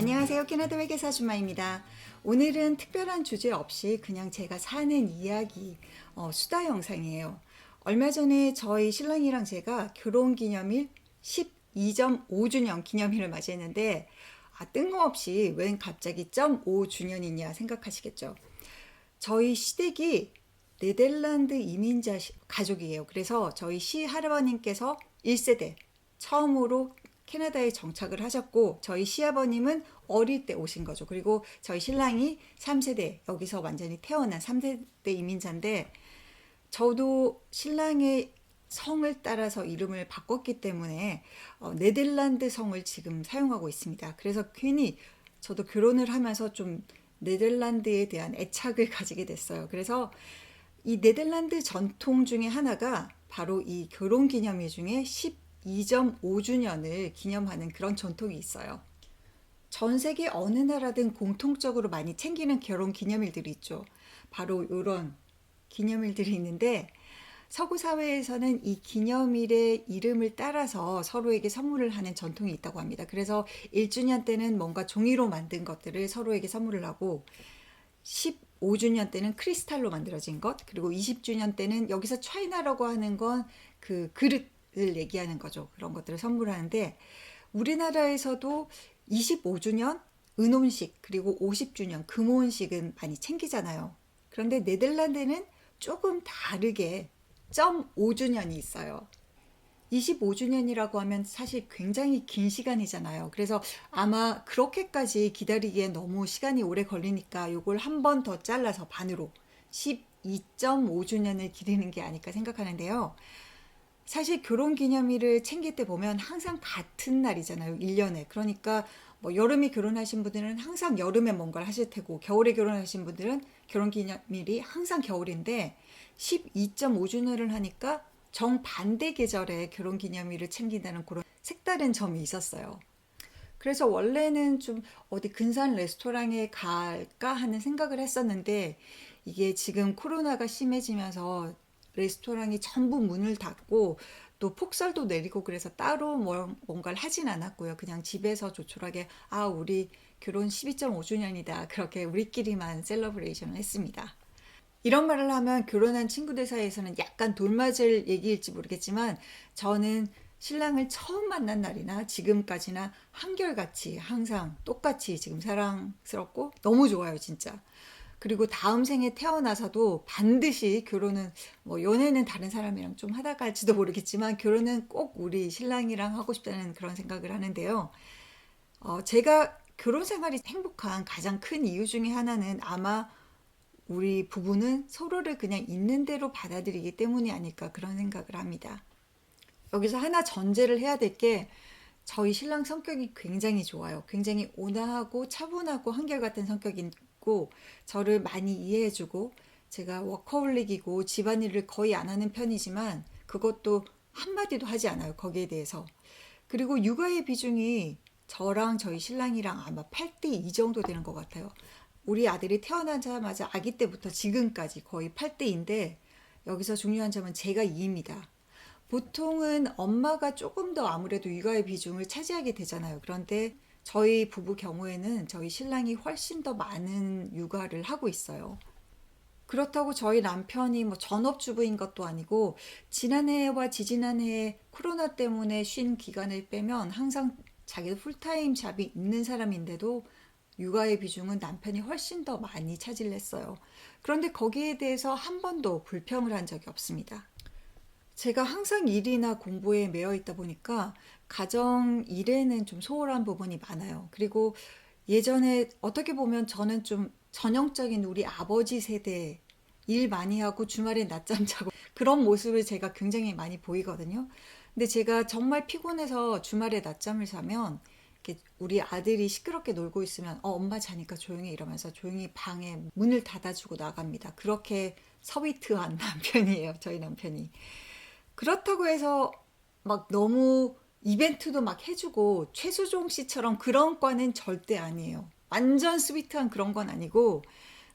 안녕하세요. 캐나다 회계사 주마입니다. 오늘은 특별한 주제 없이 그냥 제가 사는 이야기 수다 영상이에요. 얼마 전에 저희 신랑이랑 제가 결혼기념일 12.5주년 기념일을 맞이했는데 뜬금없이 웬 갑자기 0.5주년이냐 생각하시겠죠. 저희 시댁이 네덜란드 이민자 가족이에요. 그래서 저희 시할아버님께서 1세대 처음으로 캐나다에 정착을 하셨고 저희 시아버님은 어릴 때 오신 거죠. 그리고 저희 신랑이 3세대 여기서 완전히 태어난 3세대 이민자인데 저도 신랑의 성을 따라서 이름을 바꿨기 때문에 네덜란드 성을 지금 사용하고 있습니다. 그래서 괜히 저도 결혼을 하면서 좀 네덜란드에 대한 애착을 가지게 됐어요. 그래서 이 네덜란드 전통 중에 하나가 바로 이 결혼기념일 중에 12.5주년을 기념하는 그런 전통이 있어요. 전 세계 어느 나라든 공통적으로 많이 챙기는 결혼 기념일들이 있죠. 바로 이런 기념일들이 있는데 서구 사회에서는 이 기념일의 이름을 따라서 서로에게 선물을 하는 전통이 있다고 합니다. 그래서 1주년 때는 뭔가 종이로 만든 것들을 서로에게 선물을 하고 15주년 때는 크리스탈로 만들어진 것, 그리고 20주년 때는 여기서 차이나라고 하는 건 그 그릇을 얘기하는 거죠. 그런 것들을 선물하는데 우리나라에서도 25주년 은혼식 그리고 50주년 금혼식은 많이 챙기잖아요. 그런데 네덜란드는 조금 다르게 0.5주년이 있어요. 25주년이라고 하면 사실 굉장히 긴 시간이잖아요. 그래서 아마 그렇게까지 기다리기에 너무 시간이 오래 걸리니까 이걸 한 번 더 잘라서 반으로 12.5주년을 기리는 게 아닐까 생각하는데요. 사실 결혼기념일을 챙길 때 보면 항상 같은 날이잖아요. 1년에. 그러니까 뭐 여름에 결혼하신 분들은 항상 여름에 뭔가를 하실 테고 겨울에 결혼하신 분들은 결혼기념일이 항상 겨울인데 12.5주년을 하니까 정반대 계절에 결혼기념일을 챙긴다는 그런 색다른 점이 있었어요. 그래서 원래는 좀 어디 근사한 레스토랑에 갈까 하는 생각을 했었는데 이게 지금 코로나가 심해지면서 레스토랑이 전부 문을 닫고 또 폭설도 내리고 그래서 따로 뭔가를 하진 않았고요. 그냥 집에서 조촐하게 우리 결혼 12.5주년이다. 그렇게 우리끼리만 셀러브레이션을 했습니다. 이런 말을 하면 결혼한 친구들 사이에서는 약간 돌맞을 얘기일지 모르겠지만 저는 신랑을 처음 만난 날이나 지금까지나 한결같이 항상 똑같이 지금 사랑스럽고 너무 좋아요, 진짜. 그리고 다음 생에 태어나서도 반드시 결혼은 뭐 연애는 다른 사람이랑 좀 하다가 할지도 모르겠지만 결혼은 꼭 우리 신랑이랑 하고 싶다는 그런 생각을 하는데요. 제가 결혼 생활이 행복한 가장 큰 이유 중에 하나는 아마 우리 부부는 서로를 그냥 있는 대로 받아들이기 때문이 아닐까 그런 생각을 합니다. 여기서 하나 전제를 해야 될 게 저희 신랑 성격이 굉장히 좋아요. 굉장히 온화하고 차분하고 한결같은 성격이고 저를 많이 이해해주고 제가 워커홀릭이고 집안일을 거의 안 하는 편이지만 그것도 한마디도 하지 않아요. 거기에 대해서. 그리고 육아의 비중이 저랑 저희 신랑이랑 아마 8대2 정도 되는 것 같아요. 우리 아들이 태어나자마자 아기 때부터 지금까지 거의 8대인데 여기서 중요한 점은 제가 2입니다. 보통은 엄마가 조금 더 아무래도 육아의 비중을 차지하게 되잖아요. 그런데 저희 부부 경우에는 저희 신랑이 훨씬 더 많은 육아를 하고 있어요. 그렇다고 저희 남편이 뭐 전업주부인 것도 아니고 지난해와 지지난해에 코로나 때문에 쉰 기간을 빼면 항상 자기 풀타임 잡이 있는 사람인데도 육아의 비중은 남편이 훨씬 더 많이 차지를 했어요. 그런데 거기에 대해서 한 번도 불평을 한 적이 없습니다. 제가 항상 일이나 공부에 매여 있다 보니까 가정 일에는 좀 소홀한 부분이 많아요. 그리고 예전에 어떻게 보면 저는 좀 전형적인 우리 아버지 세대 일 많이 하고 주말에 낮잠 자고 그런 모습을 제가 굉장히 많이 보이거든요. 근데 제가 정말 피곤해서 주말에 낮잠을 자면 이렇게 우리 아들이 시끄럽게 놀고 있으면 엄마 자니까 조용히 이러면서 조용히 방에 문을 닫아주고 나갑니다. 그렇게 서비트한 남편이에요. 저희 남편이. 그렇다고 해서 막 너무 이벤트도 막 해주고 최수종 씨처럼 그런 과는 절대 아니에요. 완전 스위트한 그런 건 아니고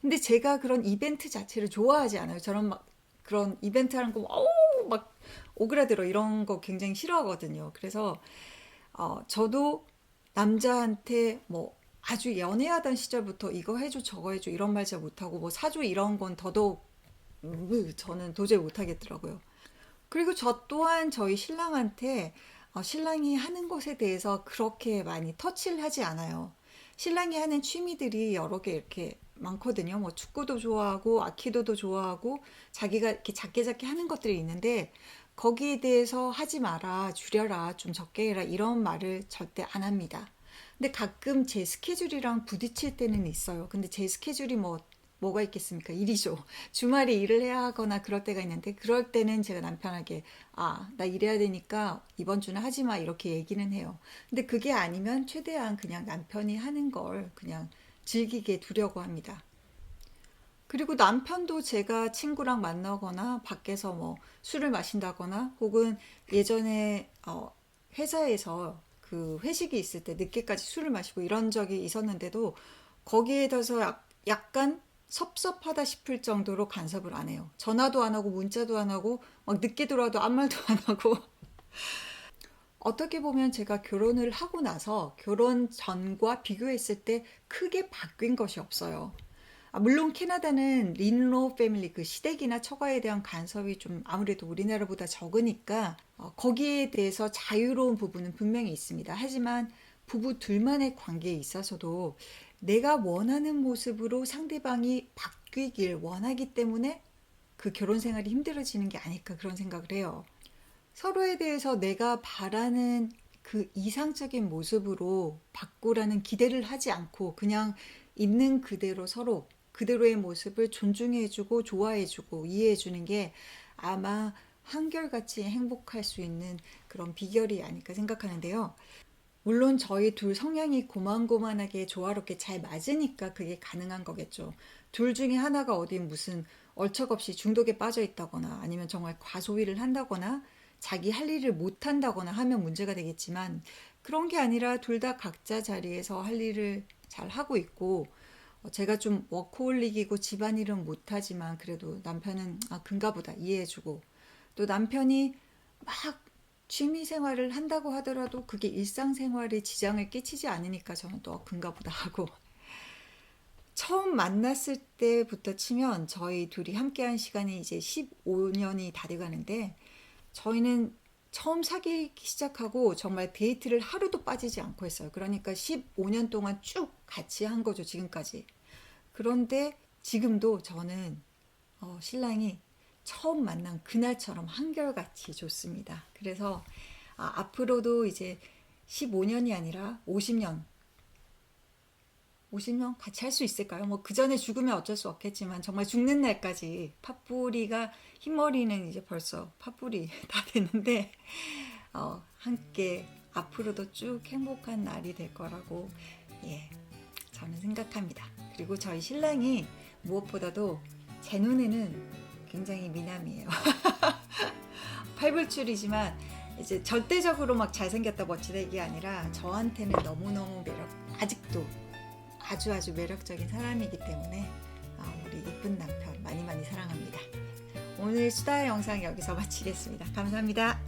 근데 제가 그런 이벤트 자체를 좋아하지 않아요. 저는 막 그런 이벤트 하는 거 막 오그라들어 이런 거 굉장히 싫어하거든요. 그래서 저도 남자한테 뭐 아주 연애하던 시절부터 이거 해줘 저거 해줘 이런 말 잘 못하고 뭐 사줘 이런 건 더더욱 저는 도저히 못하겠더라고요. 그리고 저 또한 저희 신랑한테 신랑이 하는 것에 대해서 그렇게 많이 터치를 하지 않아요. 신랑이 하는 취미들이 여러 개 이렇게 많거든요. 뭐 축구도 좋아하고 아키도도 좋아하고 자기가 이렇게 작게 작게 하는 것들이 있는데 거기에 대해서 하지 마라, 줄여라, 좀 적게 해라 이런 말을 절대 안 합니다. 근데 가끔 제 스케줄이랑 부딪힐 때는 있어요. 근데 제 스케줄이 뭐가 있겠습니까? 일이죠. 주말에 일을 해야 하거나 그럴 때가 있는데 그럴 때는 제가 남편에게 나 일해야 되니까 이번 주는 하지 마 이렇게 얘기는 해요. 근데 그게 아니면 최대한 그냥 남편이 하는 걸 그냥 즐기게 두려고 합니다. 그리고 남편도 제가 친구랑 만나거나 밖에서 뭐 술을 마신다거나 혹은 예전에 회사에서 그 회식이 있을 때 늦게까지 술을 마시고 이런 적이 있었는데도 거기에 대해서 약간 섭섭하다 싶을 정도로 간섭을 안 해요. 전화도 안 하고 문자도 안 하고 막 늦게 들어와도 아무 말도 안 하고 어떻게 보면 제가 결혼을 하고 나서 결혼 전과 비교했을 때 크게 바뀐 것이 없어요. 물론 캐나다는 린로 패밀리 그 시댁이나 처가에 대한 간섭이 좀 아무래도 우리나라보다 적으니까 거기에 대해서 자유로운 부분은 분명히 있습니다. 하지만 부부 둘만의 관계에 있어서도 내가 원하는 모습으로 상대방이 바뀌길 원하기 때문에 그 결혼 생활이 힘들어지는 게 아닐까 그런 생각을 해요. 서로에 대해서 내가 바라는 그 이상적인 모습으로 바꾸라는 기대를 하지 않고 그냥 있는 그대로 서로 그대로의 모습을 존중해주고 좋아해주고 이해해주는 게 아마 한결같이 행복할 수 있는 그런 비결이 아닐까 생각하는데요. 물론 저희 둘 성향이 고만고만하게 조화롭게 잘 맞으니까 그게 가능한 거겠죠. 둘 중에 하나가 어디 무슨 얼척없이 중독에 빠져 있다거나 아니면 정말 과소비를 한다거나 자기 할 일을 못 한다거나 하면 문제가 되겠지만 그런 게 아니라 둘 다 각자 자리에서 할 일을 잘 하고 있고 제가 좀 워커홀릭이고 집안일은 못하지만 그래도 남편은 그런가 보다 이해해주고 또 남편이 막 취미 생활을 한다고 하더라도 그게 일상생활에 지장을 끼치지 않으니까 저는 또 그런가 보다 하고 처음 만났을 때부터 치면 저희 둘이 함께한 시간이 이제 15년이 다 돼가는데 저희는 처음 사귀기 시작하고 정말 데이트를 하루도 빠지지 않고 했어요. 그러니까 15년 동안 쭉 같이 한 거죠, 지금까지. 그런데 지금도 저는 신랑이 처음 만난 그날처럼 한결같이 좋습니다. 그래서 앞으로도 이제 15년이 아니라 50년 같이 할 수 있을까요? 뭐 그 전에 죽으면 어쩔 수 없겠지만 정말 죽는 날까지 팥뿌리가 흰머리는 이제 벌써 팥뿌리 다 됐는데 함께 앞으로도 쭉 행복한 날이 될 거라고 저는 생각합니다. 그리고 저희 신랑이 무엇보다도 제 눈에는 굉장히 미남이에요. 팔불출이지만 이제 절대적으로 막 잘생겼다 멋지다 이게 아니라 저한테는 너무너무 아직도 아주 매력적인 사람이기 때문에 우리 이쁜 남편 많이 사랑합니다. 오늘 수다의 영상 여기서 마치겠습니다. 감사합니다.